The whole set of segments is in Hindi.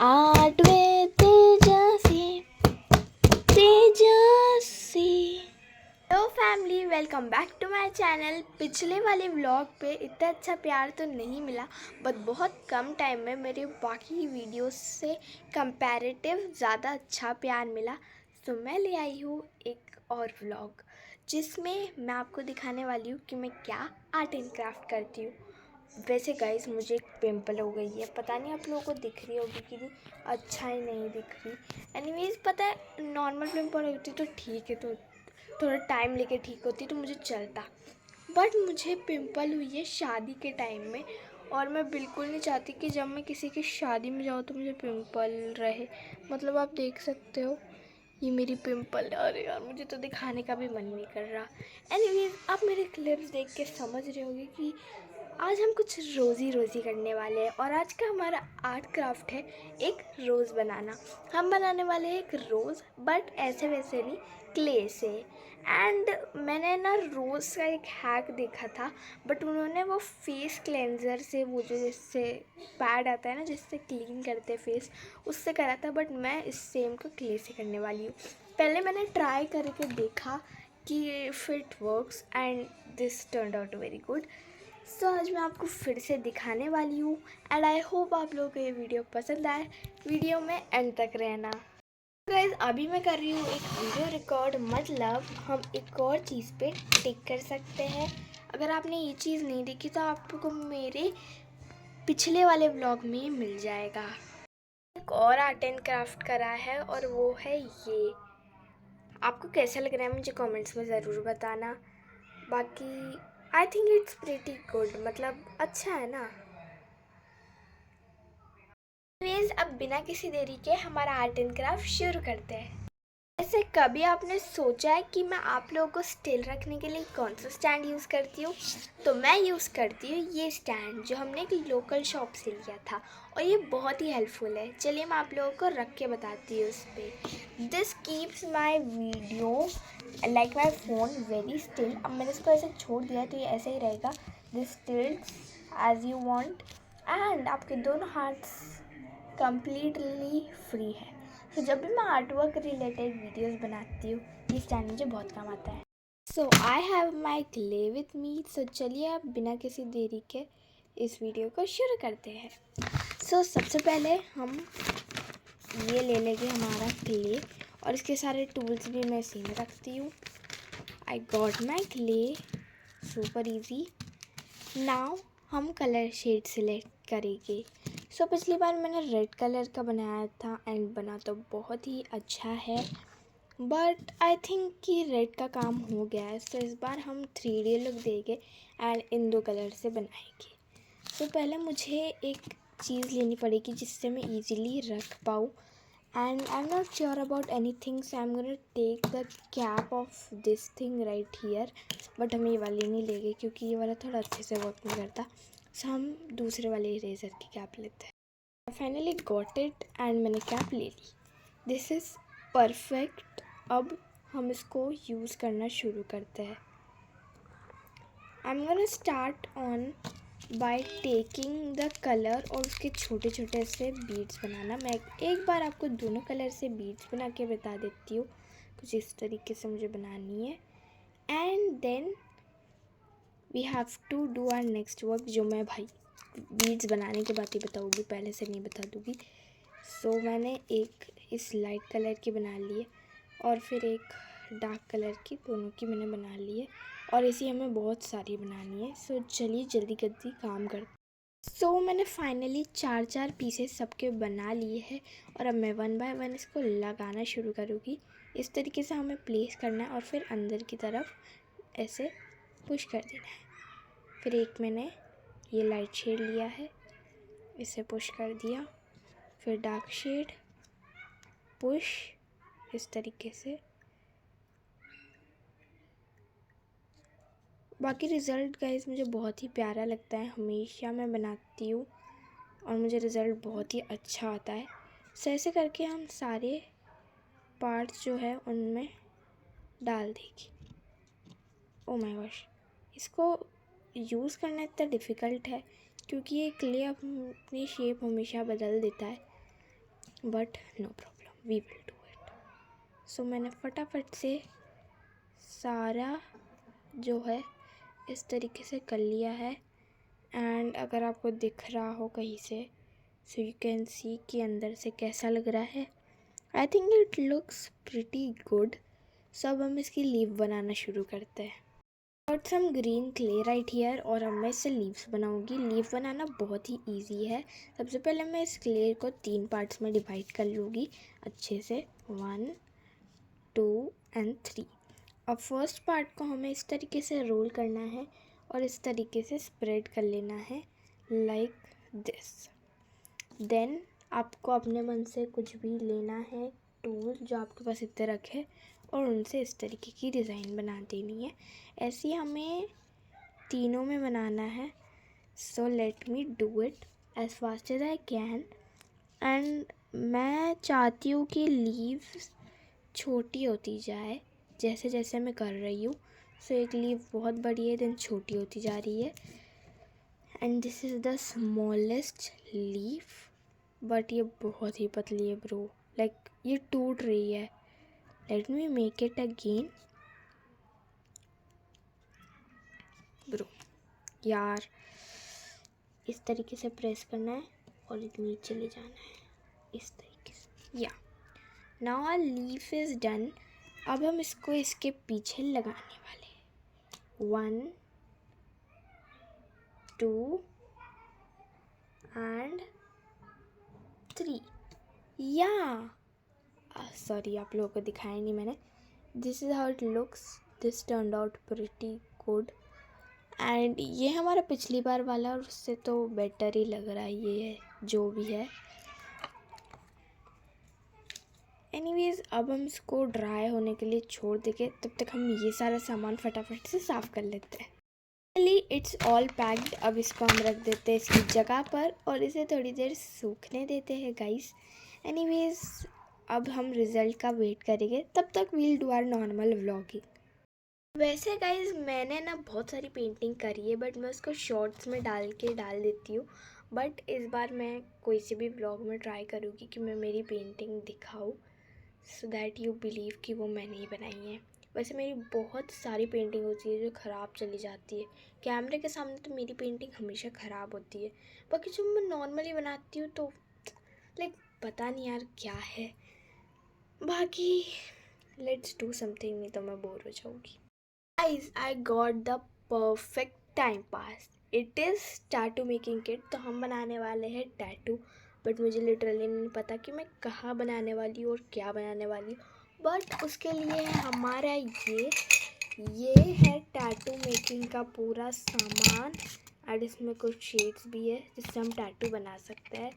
आर्ट में तेजस्वी तेजस्वी। Hello family, welcome back to my channel. पिछले वाले व्लॉग पे इतना अच्छा प्यार तो नहीं मिला, बट बहुत कम टाइम में मेरे बाकी वीडियोस से कंपैरेटिव ज़्यादा अच्छा प्यार मिला। तो मैं ले आई हूँ एक और व्लॉग जिसमें मैं आपको दिखाने वाली हूँ कि मैं क्या आर्ट एंड क्राफ्ट करती हूँ। वैसे गाइस, मुझे एक पिंपल हो गई है, पता नहीं आप लोगों को दिख रही होगी कि नहीं, अच्छा ही नहीं दिख रही। एनीवेज, पता है नॉर्मल पिंपल होती तो ठीक है, तो थोड़ा टाइम लेके ठीक होती तो मुझे चलता, बट मुझे पिंपल हुई है शादी के टाइम में। और मैं बिल्कुल नहीं चाहती कि जब मैं किसी की शादी में जाऊँ तो मुझे पिंपल रहे। मतलब आप देख सकते हो, ये मेरी पिंपल। अरे यार, मुझे तो दिखाने का भी मन नहीं कर रहा। एनीवेज, आप मेरे क्लिप्स देख के समझ रहे होंगे कि आज हम कुछ रोज़ी रोज़ी करने वाले हैं। और आज का हमारा आर्ट क्राफ्ट है एक रोज़ बनाना। हम बनाने वाले हैं एक रोज़, बट ऐसे वैसे नहीं, क्ले से। एंड मैंने ना रोज़ का एक हैक देखा था, बट उन्होंने वो फेस क्लेंजर से, वो जो जिससे पैड आता है ना जिससे क्लीन करते हैं फेस, उससे करा था। बट मैं इस सेम को क्ले से करने वाली हूँ। पहले मैंने ट्राई करके देखा कि if it works, and this turned out very good. So आज मैं आपको फिर से दिखाने वाली हूँ, एंड आई होप आप लोगों को ये वीडियो पसंद आए। वीडियो में एंड तक रहना। गाइज, अभी मैं कर रही हूँ एक वीडियो रिकॉर्ड, मतलब हम एक और चीज़ पे टिक कर सकते हैं। अगर आपने ये चीज़ नहीं देखी तो आपको मेरे पिछले वाले व्लॉग में मिल जाएगा। एक और आर्ट एंड क्राफ्ट करा है, और वो है ये। आपको कैसा लग रहा है मुझे कमेंट्स में ज़रूर बताना। बाकी I think it's pretty good, मतलब अच्छा है ना। प्लीज़ अब बिना किसी देरी के हमारा आर्ट एंड क्राफ्ट शुरू करते हैं। ऐसे कभी आपने सोचा है कि मैं आप लोगों को स्टिल रखने के लिए कौन सा स्टैंड यूज़ करती हूँ? तो मैं यूज़ करती हूँ ये स्टैंड, जो हमने एक लोकल शॉप से लिया था, और ये बहुत ही हेल्पफुल है। चलिए मैं आप लोगों को रख के बताती हूँ उस पर। This keeps my video like my phone very still. अब मैंने इसको ऐसे छोड़ दिया तो ये ऐसे ही रहेगा। This stills as you want, and आपके दोनों हाथ कम्प्लीटली फ्री है। तो जब भी मैं आर्ट वर्क रिलेटेड वीडियोस बनाती हूँ, ये स्टैंड मुझे बहुत काम आता है। So I have my clay with me. So चलिए अब बिना किसी देरी के इस वीडियो को शुरू करते हैं। सो सबसे पहले हम ये ले लेंगे हमारा क्ले, और इसके सारे टूल्स भी मैं इसी में रखती हूँ। I got my clay, super easy. Now हम कलर शेड सिलेक्ट करेंगे। सो पिछली बार मैंने रेड कलर का बनाया था, एंड बना तो बहुत ही अच्छा है, बट आई थिंक कि रेड का काम हो गया है। सो इस बार हम 3D लुक देंगे एंड इन दो कलर से बनाएंगे। सो पहले मुझे एक चीज़ लेनी पड़ेगी जिससे मैं ईज़िली रख पाऊँ, and I am not sure about anything, so I am gonna take the cap off this thing right here. But हम ये वाली नहीं लेंगे क्योंकि ये वाला थोड़ा अच्छे से वर्क नहीं करता। सो हम दूसरे वाले इरेज़र की कैप लेते हैं। फाइनली गॉट इट, एंड मैंने कैप ले ली। This is perfect. अब हम इसको यूज़ करना शुरू करते हैं। आई am gonna start on by taking the colour, और उसके छोटे छोटे से बीड्स बनाना। मैं एक बार आपको दोनों कलर से बीड्स बना के बता देती हूँ। कुछ इस तरीके से मुझे बनानी है, and then we have to do our next work, जो मैं भाई बीड्स बनाने के बाद ही बताऊँगी, पहले से नहीं बता दूँगी। सो मैंने एक इस लाइट कलर की बना ली है, और फिर एक डार्क कलर की, दोनों की मैंने बना ली है, और इसी हमें बहुत सारी बनानी है। सो चलिए जल्दी जल्दी काम करते। सो मैंने फाइनली 4 पीसेस सबके बना लिए हैं, और अब मैं 1 बाय 1 इसको लगाना शुरू करूँगी। इस तरीके से हमें प्लेस करना है, और फिर अंदर की तरफ ऐसे पुश कर देना है। फिर एक मैंने ये लाइट शेड लिया है, इसे पुश कर दिया, फिर डार्क शेड पुश, इस तरीके से। बाकी रिज़ल्ट गाइस मुझे बहुत ही प्यारा लगता है, हमेशा मैं बनाती हूँ और मुझे रिज़ल्ट बहुत ही अच्छा आता है। सो ऐसे करके हम सारे पार्ट्स जो है उनमें डाल देंगे। ओ माय गॉश, इसको यूज़ करना इतना डिफ़िकल्ट है क्योंकि ये क्ले अपनी शेप हमेशा बदल देता है। But no problem, we will do it. So मैंने फटाफट से सारा जो है इस तरीके से कर लिया है। एंड अगर आपको दिख रहा हो कहीं से, सो यू कैन सी कि अंदर से कैसा लग रहा है। I think it looks pretty good. So अब हम इसकी लीफ बनाना शुरू करते हैं। Got some green clay right here, और अब मैं इससे लीव्स बनाऊंगी। लीफ बनाना बहुत ही ईजी है। सबसे पहले मैं इस क्ले को 3 पार्ट्स में डिवाइड कर लूँगी अच्छे से, 1 2 एंड 3। अब फर्स्ट पार्ट को हमें इस तरीके से रोल करना है और इस तरीके से स्प्रेड कर लेना है लाइक दिस। देन आपको अपने मन से कुछ भी लेना है, टूल जो आपके पास इतने रखे, और उनसे इस तरीके की डिज़ाइन बना देनी है। ऐसे ही हमें तीनों में बनाना है। So let me do it as fast as I can. And मैं चाहती हूँ कि लीव्स छोटी होती जाए जैसे जैसे मैं कर रही हूँ। सो एक लीफ बहुत बड़ी है, देन छोटी होती जा रही है। And this is the smallest leaf, but ये बहुत ही पतली है ब्रो, लाइक ये टूट रही है। Let me make it again bro. यार इस तरीके से प्रेस करना है और नीचे ले जाना है इस तरीके से। Yeah now our leaf is done. अब हम इसको इसके पीछे लगाने वाले हैं। 1 2 एंड 3। या सॉरी, आप लोगों को दिखाया नहीं मैंने। This is how it looks. This turned out pretty good. And ये हमारा पिछली बार वाला, और उससे तो बेटर ही लग रहा है ये जो भी है। एनीवेज अब हम इसको ड्राई होने के लिए छोड़ देंगे, तब तक हम ये सारा सामान फटाफट से साफ़ कर लेते हैं। It's all packed. अब इसको हम रख देते हैं इसकी जगह पर और इसे थोड़ी देर सूखने देते हैं गाइस। एनीवेज अब हम रिज़ल्ट का वेट करेंगे, तब तक we'll do our normal vlogging. वैसे गाइस मैंने ना बहुत सारी पेंटिंग करी है, बट मैं उसको शॉर्ट्स में डाल देती हूँ। बट इस बार मैं कोई से भी व्लॉग में ट्राई करूँगी कि मैं मेरी पेंटिंग दिखाऊँ, सो दैट यू बिलीव कि वो मैंने ही बनाई है। वैसे मेरी बहुत सारी पेंटिंग होती है जो ख़राब चली जाती है। कैमरे के सामने तो मेरी पेंटिंग हमेशा ख़राब होती है, बाकी जब मैं नॉर्मली बनाती हूँ तो लाइक पता नहीं यार क्या है। बाकी लेट्स डू समथिंग, नहीं तो मैं बोर हो जाऊँगी। Guys I got the perfect time pass. It is tattoo making kit. तो हम बनाने वाले हैं टैटू, बट मुझे लिटरली नहीं पता कि मैं कहाँ बनाने वाली हूँ और क्या बनाने वाली हूँ। बट उसके लिए हमारा ये है टैटू मेकिंग का पूरा सामान, और इसमें कुछ शेड्स भी है जिससे हम टैटू बना सकते हैं।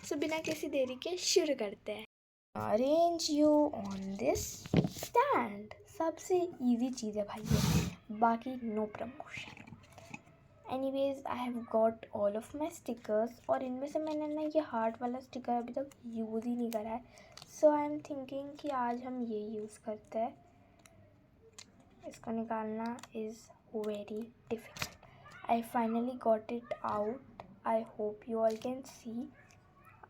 सो बिना किसी देरी के शुरू करते हैं। Arrange you on this stand. सबसे इजी चीज़ है भाई ये, बाकी no promotion. Anyways I have got all of my stickers, और इनमें से मैंने ना ये हार्ट वाला स्टिकर अभी तक यूज़ ही नहीं करा है। सो आई एम थिंकिंग कि आज हम ये यूज़ करते हैं। इसको निकालना is very difficult. I finally got it out. I hope you all can see.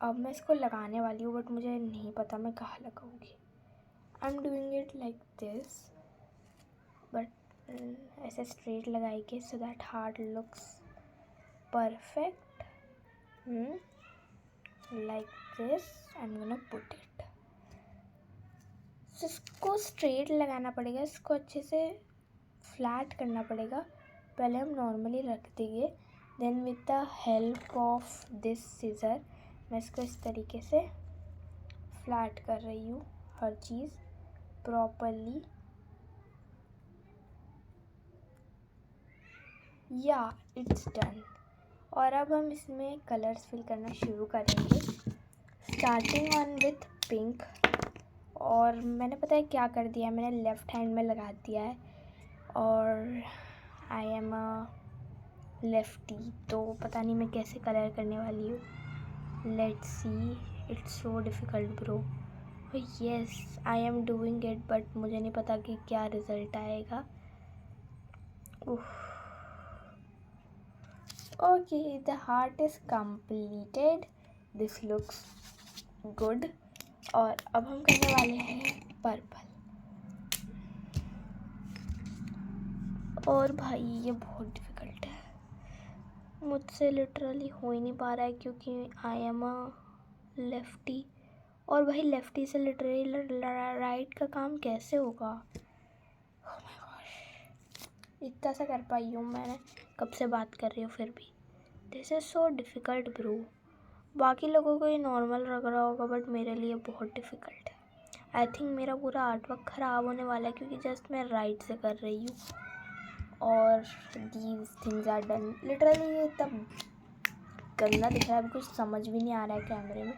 अब मैं इसको लगाने वाली हूँ, बट मुझे नहीं पता मैं कहाँ लगाऊंगी। I am doing it like this, but ऐसे स्ट्रेट लगाएंगे so that heart looks perfect like this. I am gonna put it. इसको स्ट्रेट लगाना पड़ेगा, इसको अच्छे से फ्लैट करना पड़ेगा। पहले हम नॉर्मली रख देंगे, then with the help of this scissor मैं इसको इस तरीके से फ्लैट कर रही हूँ, हर चीज़ प्रॉपरली। Yeah it's done. और अब हम इसमें कलर्स फिल करना शुरू करेंगे, स्टार्टिंग ऑन विथ पिंक। और मैंने पता है क्या कर दिया है, मैंने लेफ़्ट हैंड में लगा दिया है, और आई एम अ लेफ्टी, तो पता नहीं मैं कैसे कलर करने वाली हूँ। Let's see, it's so difficult bro. Yes I am doing it, but मुझे नहीं पता कि क्या रिज़ल्ट आएगा। Okay, the heart is completed. This looks good. और अब हम करने वाले हैं पर्पल। और भाई ये बहुत डिफ़िकल्ट है, मुझसे लिटरली हो ही नहीं पा रहा है क्योंकि आई एम अ लेफ्टी। और भाई लेफ्टी से लिटरली राइट का काम कैसे होगा? ओह माय गॉड, इतना सा कर पाई हूँ मैंने, कब से बात कर रही हूँ फिर भी। This is so difficult bro. बाकी लोगों को ये नॉर्मल लग रहा होगा बट मेरे लिए बहुत डिफ़िकल्ट है। आई थिंक मेरा पूरा आर्ट वर्क ख़राब होने वाला है क्योंकि जस्ट मैं राइट से कर रही हूँ और these things are done. Literally ये तब गंदा दिख रहा है, अभी कुछ समझ भी नहीं आ रहा है कैमरे में।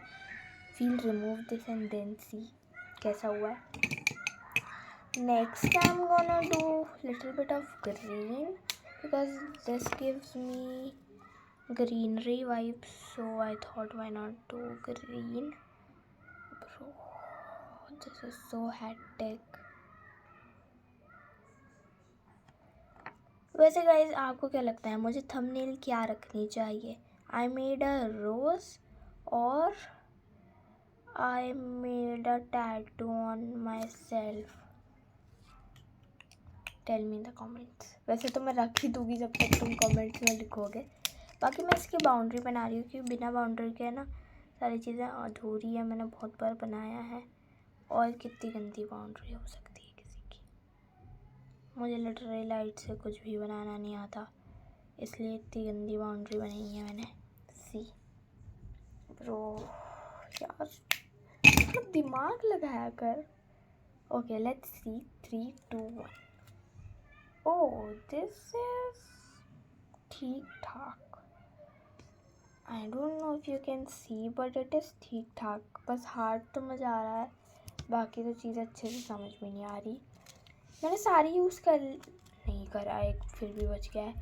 We'll remove this and then see कैसा हुआ है। Next I am gonna do little bit of green because this gives me greenery vibes, so I thought why not do green. Bro, this is so hectic. वैसे गाइज आपको क्या लगता है मुझे थंबनेल क्या रखनी चाहिए? I made a rose और I made a tattoo on myself. Tell me in the comments. वैसे तो मैं रख ही दूँगी जब तक तुम कमेंट्स में लिखोगे। बाकी मैं इसकी बाउंड्री बना रही हूँ क्योंकि बिना बाउंड्री के ना सारी चीज़ें अधूरी है। मैंने बहुत बार बनाया है और कितनी गंदी बाउंड्री हो सकती है किसी की। मुझे लिटरली लाइट से कुछ भी बनाना नहीं आता, इसलिए इतनी गंदी बाउंड्री बनाई है मैंने। सी ब्रो यार मतलब दिमाग लगाया कर। Okay let's see 3 2 1। Oh this is ठीक ठाक। I don't know if you can see but it is ठीक ठाक। बस हार्ड तो मज़ा आ रहा है, बाकी तो चीज़ अच्छे से समझ में नहीं आ रही। मैंने सारी यूज़ नहीं करा, एक फिर भी बच गया है।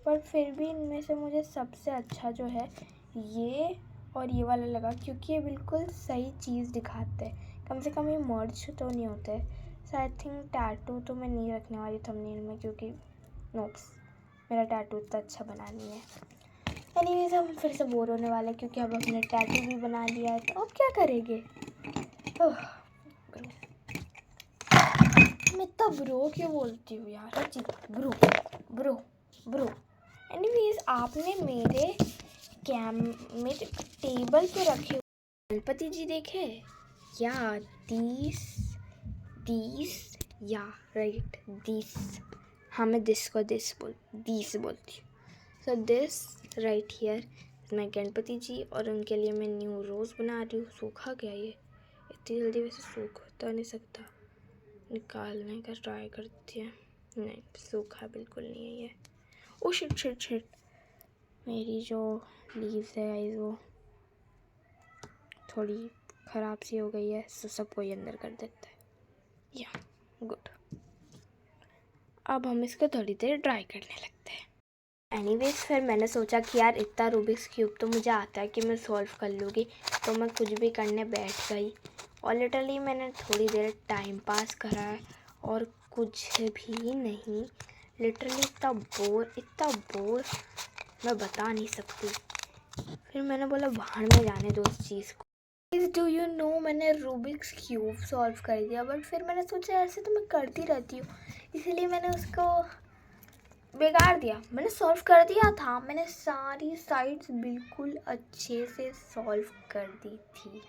बट फिर भी इनमें से मुझे सबसे अच्छा जो है ये और ये वाला लगा क्योंकि ये बिल्कुल सही चीज़ दिखाते हैं। कम से कम ये मर्ज तो नहीं होते। सो आई थिंक टैटू तो मैं नहीं रखने वाली थंबनेल में क्योंकि नोट्स मेरा टैटू इतना अच्छा बना नहीं है। एनीवेज हम फिर से बोर होने वाले हैं क्योंकि अब हमने टैटू भी बना लिया है, तो अब क्या करेंगे? मैं इतना ब्रो क्यों बोलती हूँ यार? जी ब्रो ब्रो ब्रो। एनीवेज आपने मेरे मेरे टेबल पे रखे गणपति जी देखे या दीस या राइट दीस। हाँ मैं दिस बोलती हूँ। सो दिस राइट हियर मैं गणपति जी और उनके लिए मैं न्यू रोज़ बना रही हूँ। सूखा गया ये इतनी जल्दी, वैसे सूख तो नहीं सकता, निकालने का ट्राई करती है। नहीं सूखा बिल्कुल नहीं है ये। ओ शिट मेरी जो लीव्स है गाइस वो थोड़ी ख़राब सी हो गई है, तो सबको ये अंदर कर देता है। या गुड। अब हम इसको थोड़ी देर ड्राई करने लगते हैं। एनीवेज फिर मैंने सोचा कि यार इतना रूबिक्स क्यूब तो मुझे आता है कि मैं सॉल्व कर लूँगी, तो मैं कुछ भी करने बैठ गई और लिटरली मैंने थोड़ी देर टाइम पास करा है और कुछ भी नहीं। लिटरली इतना बोर मैं बता नहीं सकती। फिर मैंने बोला बाहर में जाने दो उस चीज़ को। डू यू नो मैंने रूबिक्स क्यूब सॉल्व कर दिया, बट फिर मैंने सोचा ऐसे तो मैं करती रहती हूँ, इसलिए मैंने उसको बिगाड़ दिया। मैंने सॉल्व कर दिया था, मैंने सारी साइड्स बिल्कुल अच्छे से सॉल्व कर दी थी।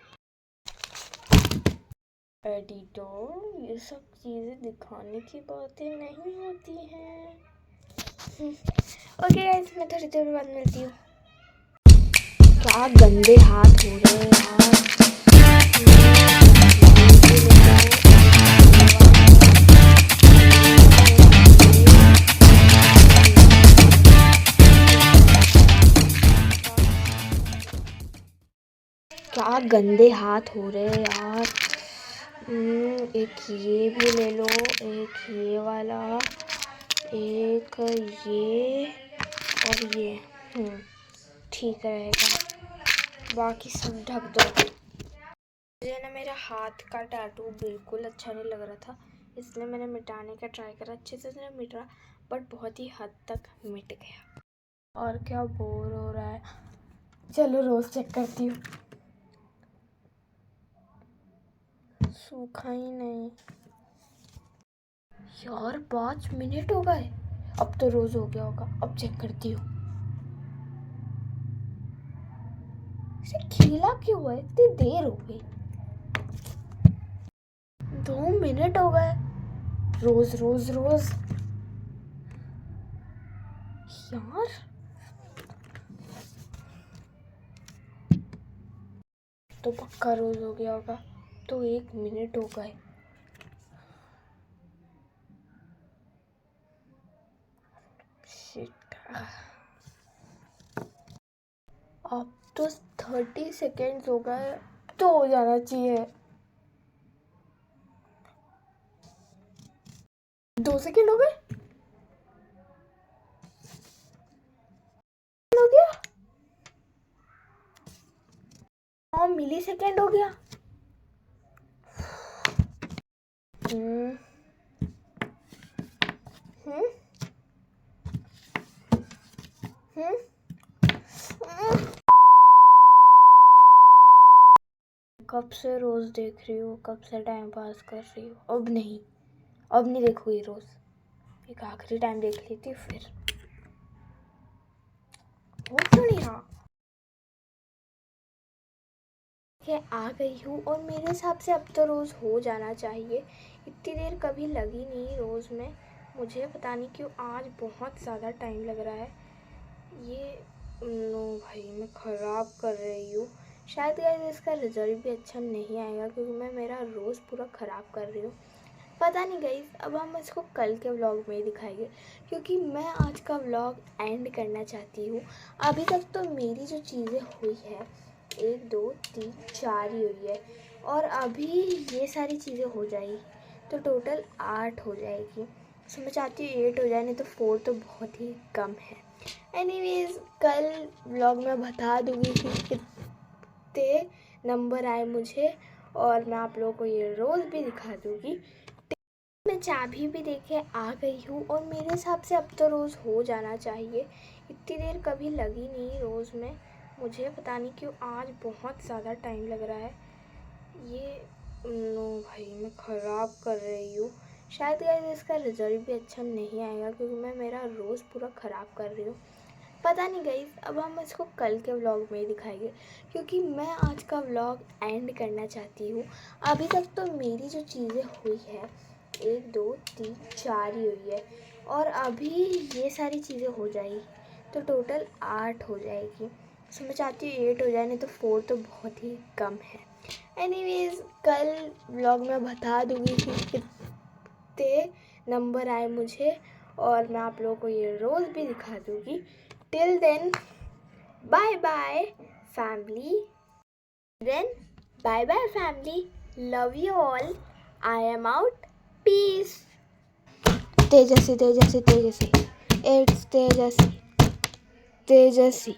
एडिटर ये सब चीज़ें दिखाने की बातें नहीं होती हैं। ओके गाइस मैं थोड़ी देर बाद मिलती हूँ। क्या गंदे हाथ हो रहे हैं यार। क्या गंदे हाथ हो रहे हैं यार। एक ये भी ले लो, एक ये वाला, एक ये और ये ठीक रहेगा। बाकी सब ढक दो। मुझे ना मेरा हाथ का टैटू बिल्कुल अच्छा नहीं लग रहा था, इसलिए मैंने मिटाने का ट्राई करा। अच्छे से नहीं मिट रहा बट बहुत ही हद तक मिट गया। और क्या बोर हो रहा है, चलो रोज़ चेक करती हूँ। सूखा ही नहीं यार। 5 मिनट हो गए। अब तो रोज हो गया होगा। अब चेक करती हूँ इसे खिला क्यों है। इतनी देर हो गई। 2 मिनट हो गए। रोज रोज रोज यार। तो पक्का रोज हो गया होगा। तो 1 मिनट हो गए। शिट। अब तो 30 सेकेंड्स हो गए। तो हो जाना चाहिए। 2 सेकेंड हो गए। हो गया। 9 मिली सेकेंड हो गया। हम्म हम्म हम्म कब से रोज देख रही हूँ। कब से टाइम पास कर रही हूँ। अब नहीं देखूंगी रोज। एक आखिरी टाइम देख लेती फिर। वो क्यों नहीं रहा। आ गई हूँ और मेरे हिसाब से अब तो रोज़ हो जाना चाहिए। इतनी देर कभी लगी नहीं रोज़ में। मुझे पता नहीं क्यों आज बहुत ज़्यादा टाइम लग रहा है। ये नो भाई, मैं ख़राब कर रही हूँ। शायद गाइस इसका रिजल्ट भी अच्छा नहीं आएगा क्योंकि मैं मेरा रोज़ पूरा ख़राब कर रही हूँ। पता नहीं गाइस, अब हम इसको कल के व्लॉग में ही दिखाएंगे क्योंकि मैं आज का व्लॉग एंड करना चाहती हूँ। अभी तक तो मेरी जो चीज़ें हुई है 1 2 3 4 ही हुई है और अभी ये सारी चीज़ें हो जाएगी तो टोटल 8 हो जाएगी। सो मैं चाहती हूँ 8 हो जाए, नहीं तो 4 तो बहुत ही कम है। एनीवेज कल व्लॉग में बता दूँगी कि कितने नंबर आए मुझे और मैं आप लोगों को ये रोज़ भी दिखा दूँगी। मैं चाबी भी देके आ गई हूँ और मेरे हिसाब से अब तो रोज़ हो जाना चाहिए। इतनी देर कभी लगी नहीं रोज़ में। मुझे पता नहीं क्यों आज बहुत ज़्यादा टाइम लग रहा है। ये नो भाई, मैं ख़राब कर रही हूँ। शायद गाइस इसका रिजल्ट भी अच्छा नहीं आएगा क्योंकि मैं मेरा रोज़ पूरा ख़राब कर रही हूँ। पता नहीं गाइस, अब हम इसको कल के व्लॉग में ही दिखाएंगे क्योंकि मैं आज का व्लॉग एंड करना चाहती हूँ। अभी तक तो मेरी जो चीज़ें हुई है 1 2 3 4 ही हुई है और अभी ये सारी चीज़ें हो जाएगी तो टोटल 8 हो जाएगी। सो मैं चाहती हूँ 8 हो जाए, नहीं तो 4 तो बहुत ही कम है। एनीवेज कल व्लॉग में बता दूँगी कि कितने नंबर आए मुझे और मैं आप लोगों को ये रोज़ भी दिखा दूँगी। Till then bye bye family. Then bye bye family. Love you all. I am out. Peace. Tejasvi Tejasvi Tejasvi. It's Tejasvi Tejashwi.